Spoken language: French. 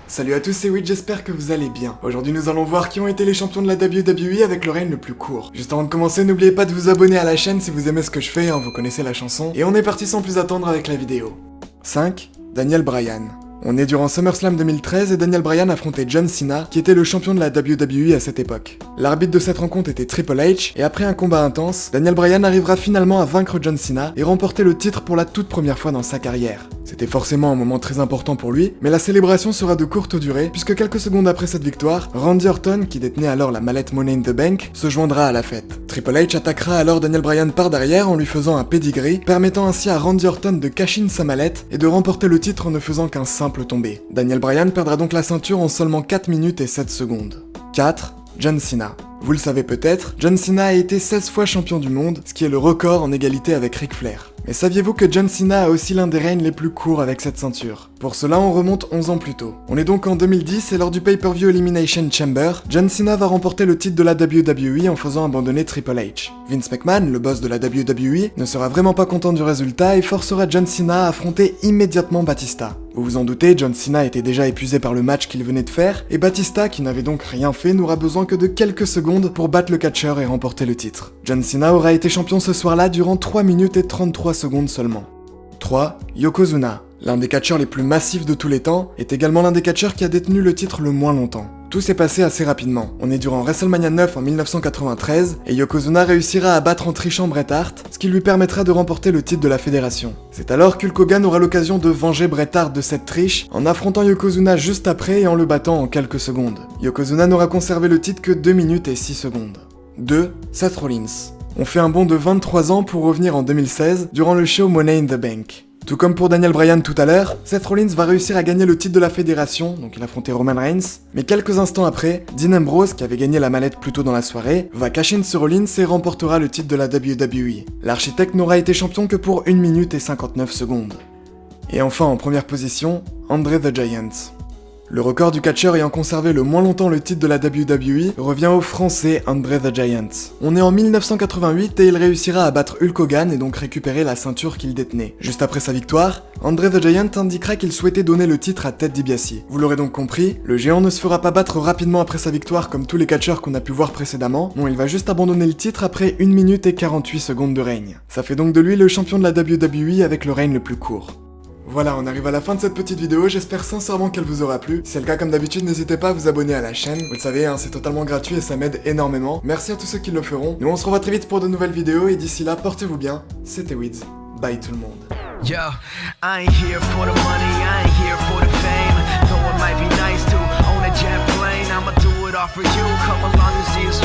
Salut à tous, c'est Wiz, j'espère que vous allez bien. Aujourd'hui nous allons voir qui ont été les champions de la WWE avec le règne le plus court. Juste avant de commencer, n'oubliez pas de vous abonner à la chaîne si vous aimez ce que je fais, vous connaissez la chanson. Et on est parti sans plus attendre avec la vidéo. 5. Daniel Bryan. On est durant SummerSlam 2013 et Daniel Bryan affrontait John Cena, qui était le champion de la WWE à cette époque. L'arbitre de cette rencontre était Triple H, et après un combat intense, Daniel Bryan arrivera finalement à vaincre John Cena et remporter le titre pour la toute première fois dans sa carrière. C'était forcément un moment très important pour lui, mais la célébration sera de courte durée, puisque quelques secondes après cette victoire, Randy Orton, qui détenait alors la mallette Money in the Bank, se joindra à la fête. Triple H attaquera alors Daniel Bryan par derrière en lui faisant un pedigree, permettant ainsi à Randy Orton de cash in sa mallette et de remporter le titre en ne faisant qu'un simple tombé. Daniel Bryan perdra donc la ceinture en seulement 4 minutes et 7 secondes. 4. John Cena. Vous le savez peut-être, John Cena a été 16 fois champion du monde, ce qui est le record en égalité avec Ric Flair. Mais saviez-vous que John Cena a aussi l'un des règnes les plus courts avec cette ceinture? Pour cela, on remonte 11 ans plus tôt. On est donc en 2010 et lors du pay-per-view Elimination Chamber, John Cena va remporter le titre de la WWE en faisant abandonner Triple H. Vince McMahon, le boss de la WWE, ne sera vraiment pas content du résultat et forcera John Cena à affronter immédiatement Batista. Vous vous en doutez, John Cena était déjà épuisé par le match qu'il venait de faire, et Batista, qui n'avait donc rien fait, n'aura besoin que de quelques secondes pour battre le catcheur et remporter le titre. John Cena aura été champion ce soir-là durant 3 minutes et 33 secondes seulement. 3. Yokozuna. L'un des catcheurs les plus massifs de tous les temps, est également l'un des catcheurs qui a détenu le titre le moins longtemps. Tout s'est passé assez rapidement. On est durant WrestleMania 9 en 1993, et Yokozuna réussira à battre en trichant Bret Hart, ce qui lui permettra de remporter le titre de la fédération. C'est alors qu'Hulk Hogan aura l'occasion de venger Bret Hart de cette triche, en affrontant Yokozuna juste après et en le battant en quelques secondes. Yokozuna n'aura conservé le titre que 2 minutes et 6 secondes. 2. Seth Rollins. On fait un bond de 23 ans pour revenir en 2016, durant le show Money in the Bank. Tout comme pour Daniel Bryan tout à l'heure, Seth Rollins va réussir à gagner le titre de la fédération, donc il affrontait Roman Reigns, mais quelques instants après, Dean Ambrose, qui avait gagné la mallette plus tôt dans la soirée, va cash in sur Rollins et remportera le titre de la WWE. L'architecte n'aura été champion que pour 1 minute et 59 secondes. Et enfin en première position, Andre the Giant. Le record du catcheur ayant conservé le moins longtemps le titre de la WWE revient au français Andre the Giant. On est en 1988 et il réussira à battre Hulk Hogan et donc récupérer la ceinture qu'il détenait. Juste après sa victoire, Andre the Giant indiquera qu'il souhaitait donner le titre à Ted DiBiase. Vous l'aurez donc compris, le géant ne se fera pas battre rapidement après sa victoire comme tous les catcheurs qu'on a pu voir précédemment, non, il va juste abandonner le titre après 1 minute et 48 secondes de règne. Ça fait donc de lui le champion de la WWE avec le règne le plus court. Voilà, on arrive à la fin de cette petite vidéo, j'espère sincèrement qu'elle vous aura plu. Si c'est le cas, comme d'habitude, n'hésitez pas à vous abonner à la chaîne. Vous le savez, c'est totalement gratuit et ça m'aide énormément. Merci à tous ceux qui le feront. Nous on se revoit très vite pour de nouvelles vidéos et d'ici là, portez-vous bien. C'était Wiz. Bye tout le monde. Yo, I ain't here for the money, I ain't here for the fame. Though it might be nice to own a jet plane, I'ma do it all for you. Come along and see us